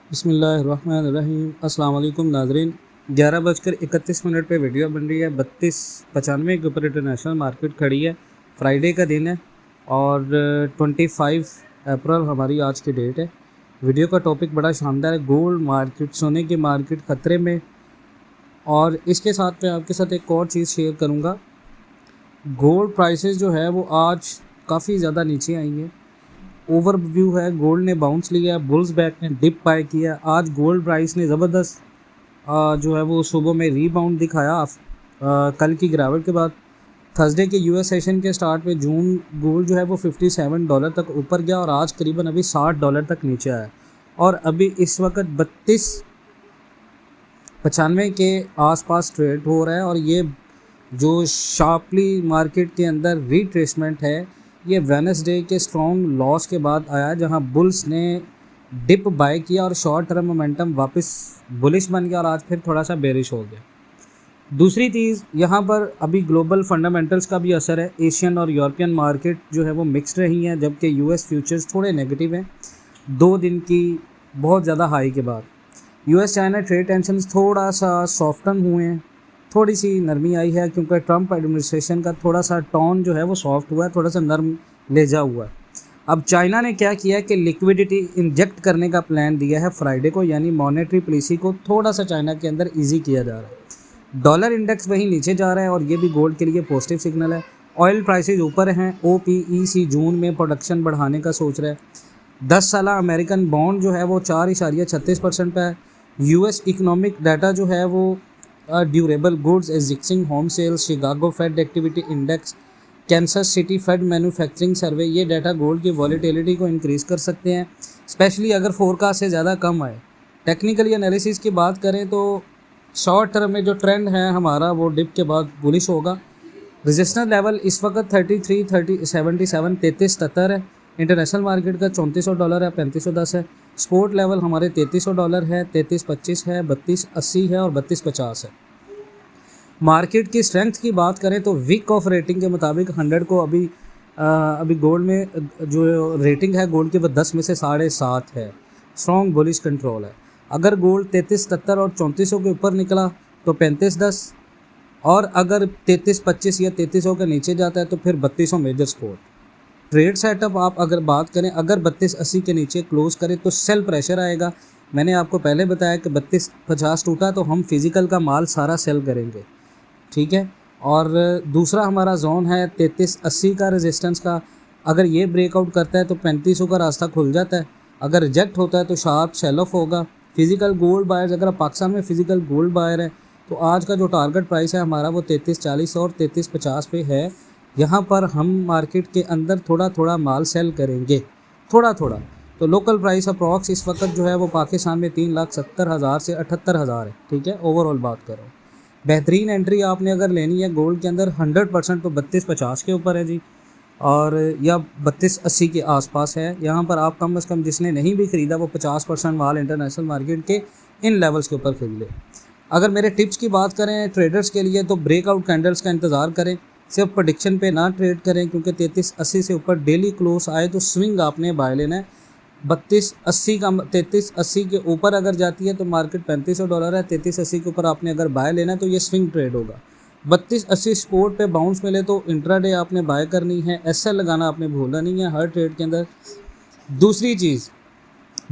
बिस्मिल्लाहिर्रहमानिर्रहीम। अस्सलाम वालेकुम नाज़रीन। 11:31 पे वीडियो बन रही है। 32.95 के ऊपर इंटरनेशनल मार्केट खड़ी है। फ्राइडे का दिन है और 25 अप्रैल हमारी आज की डेट है। वीडियो का टॉपिक बड़ा शानदार है, गोल्ड मार्केट, सोने की मार्केट खतरे में। और इसके साथ मैं आपके साथ एक और चीज़ शेयर करूँगा। गोल्ड प्राइसेस जो है वो आज काफ़ी ज़्यादा नीचे आई हैं। ओवरव्यू है, गोल्ड ने बाउंस लिया, बुल्स बैक ने डिप बाय किया। आज गोल्ड प्राइस ने ज़बरदस्त जो है वो सुबह में रीबाउंड दिखाया कल की गिरावट के बाद। थर्सडे के यूएस सेशन के स्टार्ट में जून गोल्ड जो है वो $57 तक ऊपर गया और आज करीबन अभी $60 तक नीचे आया और अभी इस वक्त 32.95 के आसपास ट्रेड हो रहा है। और ये जो शार्पली मार्केट के अंदर रिट्रेसमेंट है, ये वेडनेसडे के स्ट्रॉन्ग लॉस के बाद आया जहां बुल्स ने डिप बाय किया और शॉर्ट टर्म मोमेंटम वापस बुलिश बन गया और आज फिर थोड़ा सा बेरिश हो गया। दूसरी चीज़, यहाँ पर अभी ग्लोबल फंडामेंटल्स का भी असर है। एशियन और यूरोपियन मार्केट जो है वो मिक्स्ड रही हैं, जबकि यूएस फ्यूचर्स थोड़े नेगेटिव हैं 2 दिन की बहुत ज़्यादा हाई के बाद। यूएस चाइना ट्रेड टेंशन थोड़ा सा सॉफ्टन हुए हैं, थोड़ी सी नरमी आई है क्योंकि ट्रंप एडमिनिस्ट्रेशन का थोड़ा सा टोन जो है वो सॉफ्ट हुआ है, थोड़ा सा नरम लेजा हुआ है। अब चाइना ने क्या किया कि लिक्विडिटी इंजेक्ट करने का प्लान दिया है फ्राइडे को, यानी मॉनेटरी पॉलिसी को थोड़ा सा चाइना के अंदर ईजी किया जा रहा है। डॉलर इंडेक्स वहीं नीचे जा रहा है और ये भी गोल्ड के लिए पॉजिटिव सिग्नल है। ऑयल प्राइसेस ऊपर हैं। ओपीईसी जून में प्रोडक्शन बढ़ाने का सोच रहा है। 10 साल अमेरिकन बॉन्ड जो है वो 4.36% पे है। यूएस इकोनॉमिक डाटा जो है वो durable goods, existing home sales, Chicago Fed activity index, Kansas City Fed manufacturing survey, ये डाटा गोल्ड की वॉलेटिलिटी को इंक्रीज़ कर सकते हैं, स्पेशली अगर फोरकास्ट से ज़्यादा कम आए। टेक्निकली एनालिसिस की बात करें तो शॉर्ट टर्म में जो ट्रेंड है हमारा वो डिप के बाद बुलिश होगा। रेजिस्टेंस लेवल इस वक्त 33 है। इंटरनेशनल मार्केट का $3400 है, 3510 है। स्पोर्ट लेवल हमारे $3300 है, 3325 है, 3280 है और 3250 है। मार्केट की स्ट्रेंथ की बात करें तो वीक ऑफ रेटिंग के मुताबिक 100 को अभी गोल्ड में जो रेटिंग है गोल्ड की वो 10 में से 7.5 है। स्ट्रॉन्ग बुलिश कंट्रोल है। अगर गोल्ड 3370 और 3400 के ऊपर निकला तो 3510, और अगर 3325 या 3300 के नीचे जाता है तो फिर 3200 मेजर सपोर्ट। ट्रेड सेटअप आप अगर बात करें, अगर 3280 के नीचे क्लोज करें तो सेल प्रेशर आएगा। मैंने आपको पहले बताया कि 3250 टूटा तो हम फिज़िकल का माल सारा सेल करेंगे, ठीक है। और दूसरा हमारा जोन है 3380 का रेजिस्टेंस का। अगर ये ब्रेकआउट करता है तो 3500 का रास्ता खुल जाता है। अगर रिजेक्ट होता है तो शार्प सेल ऑफ होगा। फिज़िकल गोल्ड बायर्स, अगर पाकिस्तान में फ़िज़िकल गोल्ड बायर है तो आज का जो टारगेट प्राइस है हमारा वो 3340 और 3350 पे है। यहाँ पर हम मार्केट के अंदर थोड़ा थोड़ा माल सेल करेंगे, थोड़ा थोड़ा। तो लोकल प्राइस अप्रॉक्स इस वक्त जो है वो पाकिस्तान में 3,70,000 से 78,000 है, ठीक है। ओवरऑल बात करो, बेहतरीन एंट्री आपने अगर लेनी है गोल्ड के अंदर 100% तो 3250 के ऊपर है जी, और या 3280 के आसपास है। यहाँ पर आप कम से कम जिसने नहीं भी ख़रीदा वो 50% माल इंटरनेशनल मार्केट के इन लेवल्स के ऊपर ख़रीद ले। अगर मेरे टिप्स की बात करें ट्रेडर्स के लिए तो ब्रेकआउट कैंडल्स का इंतज़ार करें, सिर्फ प्रेडिक्शन पे ना ट्रेड करें, क्योंकि 3380 से ऊपर डेली क्लोज आए तो स्विंग आपने बाय लेना है। 3380 के ऊपर अगर जाती है तो मार्केट $3500 है। 3380 के ऊपर आपने अगर बाय लेना है तो ये स्विंग ट्रेड होगा। 3280 सपोर्ट पे बाउंस मिले तो इंट्राडे आपने बाय करनी है। एसएल लगाना आपने भूलना नहीं है हर ट्रेड के अंदर। दूसरी चीज़,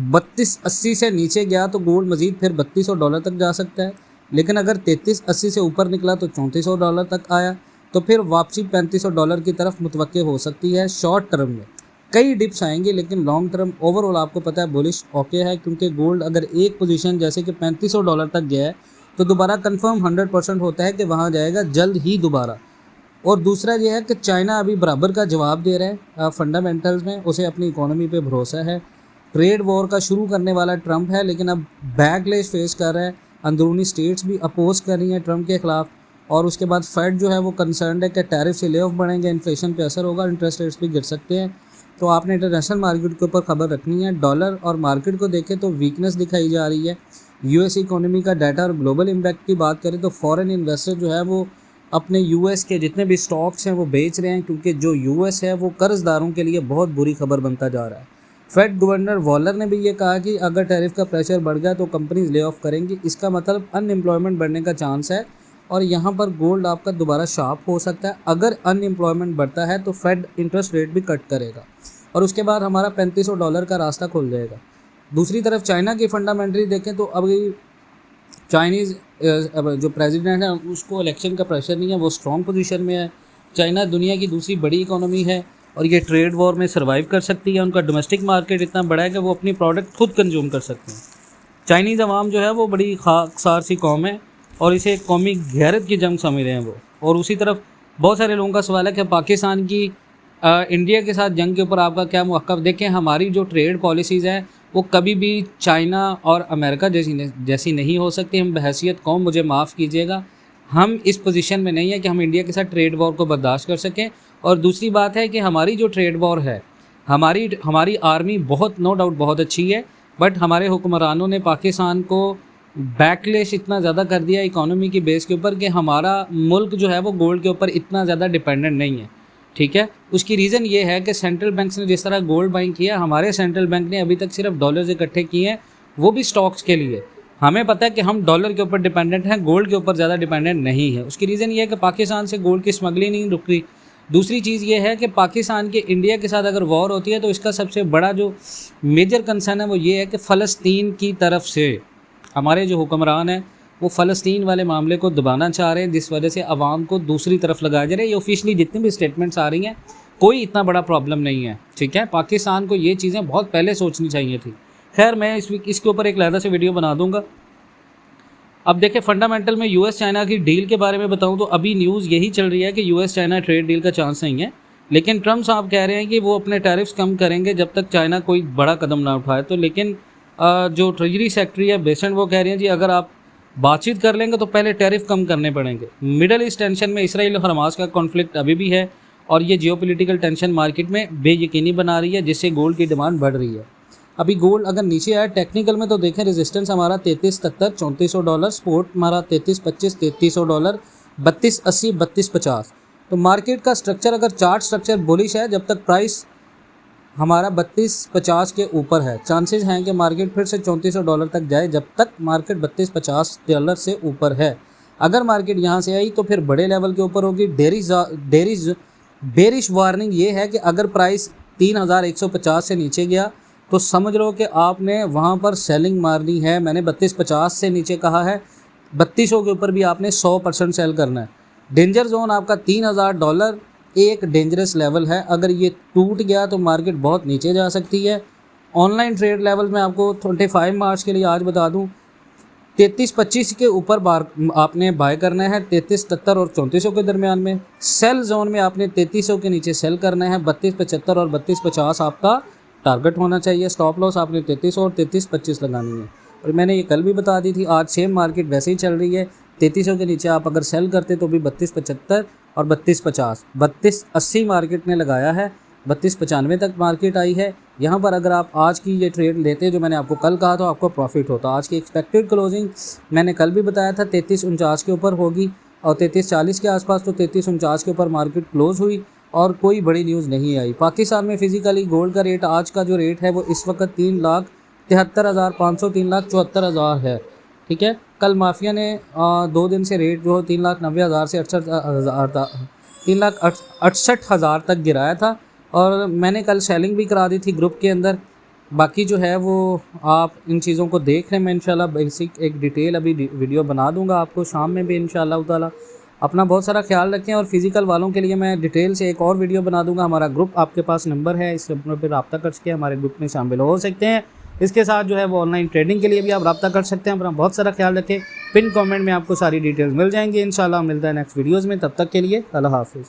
3280 से नीचे गया तो गोल्ड मजीद फिर $3200 तक जा सकता है, लेकिन अगर 3380 से ऊपर निकला तो $3400 तक आया तो फिर वापसी $3500 की तरफ मुतवक्के हो सकती है। शॉर्ट टर्म में कई डिप्स आएंगे, लेकिन लॉन्ग टर्म ओवरऑल आपको पता है बुलिश ओके है, क्योंकि गोल्ड अगर एक पोजीशन जैसे कि $3500 तक गया है तो दोबारा कंफर्म 100% होता है कि वहाँ जाएगा जल्द ही दोबारा। और दूसरा ये है कि चाइना अभी बराबर का जवाब दे रहा है फंडामेंटल्स में, उसे अपनी इकोनॉमी पे भरोसा है। ट्रेड वॉर का शुरू करने वाला ट्रंप है, लेकिन अब बैकलेश फेस कर रहा है। अंदरूनी स्टेट्स भी अपोज कर रही हैं ट्रंप के ख़िलाफ़। और उसके बाद फेड जो है वो कंसर्न है कि टैरिफ से ले ऑफ बढ़ेंगे, इन्फ्लेशन पे असर होगा, इंटरेस्ट रेट्स भी गिर सकते हैं। तो आपने इंटरनेशनल मार्केट के ऊपर खबर रखनी है। डॉलर और मार्केट को देखें तो वीकनेस दिखाई जा रही है। यूएस इकोनॉमी का डाटा और ग्लोबल इम्पैक्ट की बात करें तो फॉरेन इन्वेस्टर जो है वो अपने यूएस के जितने भी स्टॉक्स हैं वो बेच रहे हैं, क्योंकि जो यूएस है वो कर्जदारों के लिए बहुत बुरी खबर बनता जा रहा है। फेड गवर्नर वॉलर ने भी ये कहा कि अगर टैरिफ का प्रेशर बढ़ गया तो कंपनीज ले ऑफ करेंगी, इसका मतलब अनएम्प्लॉयमेंट बढ़ने का चांस है और यहाँ पर गोल्ड आपका दोबारा शार्प हो सकता है। अगर अनएम्प्लॉयमेंट बढ़ता है तो फेड इंटरेस्ट रेट भी कट करेगा और उसके बाद हमारा $3500 का रास्ता खुल जाएगा। दूसरी तरफ चाइना की फंडामेंटली देखें तो अभी चाइनीज़ जो प्रेसिडेंट है उसको इलेक्शन का प्रेशर नहीं है, वो स्ट्रॉन्ग पोजीशन में है। चाइना दुनिया की दूसरी बड़ी इकोनॉमी है और ये ट्रेड वॉर में सर्वाइव कर सकती है। उनका डोमेस्टिक मार्केट इतना बड़ा है कि वो अपनी प्रोडक्ट खुद कंज्यूम कर सकते हैं। चाइनीज़ अवाम जो है वो बड़ी खाकसार सी कौम है और इसे एक कौमी गैरत की जंग समझ रहे हैं वो। और उसी तरफ बहुत सारे लोगों का सवाल है कि पाकिस्तान की इंडिया के साथ जंग के ऊपर आपका क्या मौक़िफ़। देखें, हमारी जो ट्रेड पॉलिसीज़ हैं वो कभी भी चाइना और अमेरिका जैसी नहीं हो सकती। हम बहैसियत कौम, मुझे माफ़ कीजिएगा, हम इस पोजीशन में नहीं है कि हम इंडिया के साथ ट्रेड वॉर को बर्दाश्त कर सकें। और दूसरी बात है कि हमारी जो ट्रेड वॉर है, हमारी आर्मी बहुत नो डाउट बहुत अच्छी है, बट हमारे हुक्मरानों ने पाकिस्तान को बैकलेश इतना ज़्यादा कर दिया इकोनॉमी की बेस के ऊपर कि हमारा मुल्क जो है वो गोल्ड के ऊपर इतना ज़्यादा डिपेंडेंट नहीं है। ठीक है, उसकी रीज़न ये है कि सेंट्रल बैंक्स ने जिस तरह गोल्ड बाइंग किया, हमारे सेंट्रल बैंक ने अभी तक सिर्फ डॉलर्स इकट्ठे किए हैं, वो भी स्टॉक्स के लिए। हमें पता है कि हम डॉलर के ऊपर डिपेंडेंट हैं, गोल्ड के ऊपर ज़्यादा डिपेंडेंट नहीं है। उसकी रीज़न ये है कि पाकिस्तान से गोल्ड की स्मगलिंग नहीं रुक रही। दूसरी चीज़ ये है कि पाकिस्तान के इंडिया के साथ अगर वॉर होती है तो इसका सबसे बड़ा जो मेजर कंसर्न है वो ये है कि फ़लस्तीन की तरफ से हमारे जो हुक्मरान हैं वो फ़लस्तीन वाले मामले को दबाना चाह रहे हैं, जिस वजह से आवाम को दूसरी तरफ लगाया जा रहा है। ये ऑफिशियली जितनी भी स्टेटमेंट्स आ रही हैं, कोई इतना बड़ा प्रॉब्लम नहीं है। ठीक है, पाकिस्तान को ये चीज़ें बहुत पहले सोचनी चाहिए थी। खैर, मैं इसके ऊपर एक अलग से वीडियो बना दूंगा। अब देखें, फंडामेंटल में यूएस चाइना की डील के बारे में बताऊं तो अभी न्यूज़ यही चल रही है कि यूएस चाइना ट्रेड डील का चांस नहीं है, लेकिन ट्रम्प साहब कह रहे हैं कि वो अपने टैरिफ्स कम करेंगे जब तक चाइना कोई बड़ा कदम ना उठाए। तो लेकिन जो ट्रेजरी सेक्रेटरी है बेसेंट, वो कह रही हैं जी अगर आप बातचीत कर लेंगे तो पहले टैरिफ कम करने पड़ेंगे। मिडल ईस्ट टेंशन में इसराइल और हमास का कॉन्फ्लिक्ट अभी भी है और ये जियोपॉलिटिकल टेंशन मार्केट में बेयकीनी बना रही है, जिससे गोल्ड की डिमांड बढ़ रही है। अभी गोल्ड अगर नीचे आया टेक्निकल में तो देखें, रेजिस्टेंस हमारा 3370 $3400, सपोर्ट हमारा 3325 $3300, 3280 3250। तो मार्केट का स्ट्रक्चर, अगर चार्ट स्ट्रक्चर बुलिश है, जब तक प्राइस हमारा 3250 के ऊपर है, चांसेस हैं कि मार्केट फिर से $3400 तक जाए, जब तक मार्केट $3250 से ऊपर है। अगर मार्केट यहाँ से आई तो फिर बड़े लेवल के ऊपर होगी। बेरिश वार्निंग ये है कि अगर प्राइस 3150 से नीचे गया तो समझ लो कि आपने वहाँ पर सेलिंग मारनी है। मैंने 3250 से नीचे कहा है, 3200 के ऊपर भी आपने 100% सेल करना है। डेंजर जोन आपका $3000 एक डेंजरस लेवल है। अगर ये टूट गया तो मार्केट बहुत नीचे जा सकती है। ऑनलाइन ट्रेड लेवल में आपको 25 मार्च के लिए आज बता दूं, 3325 के ऊपर आपने बाय करना है, 3370 और 3400 के दरमियान में। सेल जोन में आपने 3300 के नीचे सेल करना है, 3275 और 3250 आपका टारगेट होना चाहिए। स्टॉप लॉस आपने 3300 और 3325 लगानी है। और मैंने ये कल भी बता दी थी, आज सेम मार्केट वैसे ही चल रही है। 3300 के नीचे आप अगर सेल करते तो भी 3275 और 3250, 3280 मार्केट ने लगाया है, 3295 तक मार्केट आई है। यहाँ पर अगर आप आज की ये ट्रेड लेते जो मैंने आपको कल कहा तो आपको प्रॉफिट होता। आज की एक्सपेक्टेड क्लोजिंग मैंने कल भी बताया था 3349 के ऊपर होगी और 3340 के आसपास। तो 3349 के ऊपर मार्केट क्लोज हुई और कोई बड़ी न्यूज़ नहीं आई। पाकिस्तान में फिजिकली गोल्ड का रेट, आज का जो रेट है वो इस वक्त 3,73,500 3,74,000 है। ठीक है, कल माफिया ने 2 दिन से रेट जो 3,90,000 से 3,68,000 तक गिराया था और मैंने कल सेलिंग भी करा दी थी ग्रुप के अंदर। बाकी जो है वो आप इन चीज़ों को देख रहे हैं। मैं इंशाल्लाह बेसिक एक डिटेल अभी वीडियो बना दूंगा आपको शाम में भी इंशाल्लाह ताला। अपना बहुत सारा ख्याल रखें और फिज़िकल वालों के लिए मैं डिटेल से एक और वीडियो बना दूंगा। हमारा ग्रुप आपके पास नंबर है, इस नंबर पर रब्ता करके हमारे ग्रुप में शामिल हो सकते हैं। इसके साथ जो है वो ऑनलाइन ट्रेडिंग के लिए भी आप रब्ता कर सकते हैं। अपना बहुत सारा ख्याल रखें। पिन कमेंट में आपको सारी डिटेल्स मिल जाएंगी। इंशाल्लाह मिलता है नेक्स्ट वीडियोज़ में। तब तक के लिए अल्लाह हाफिज़।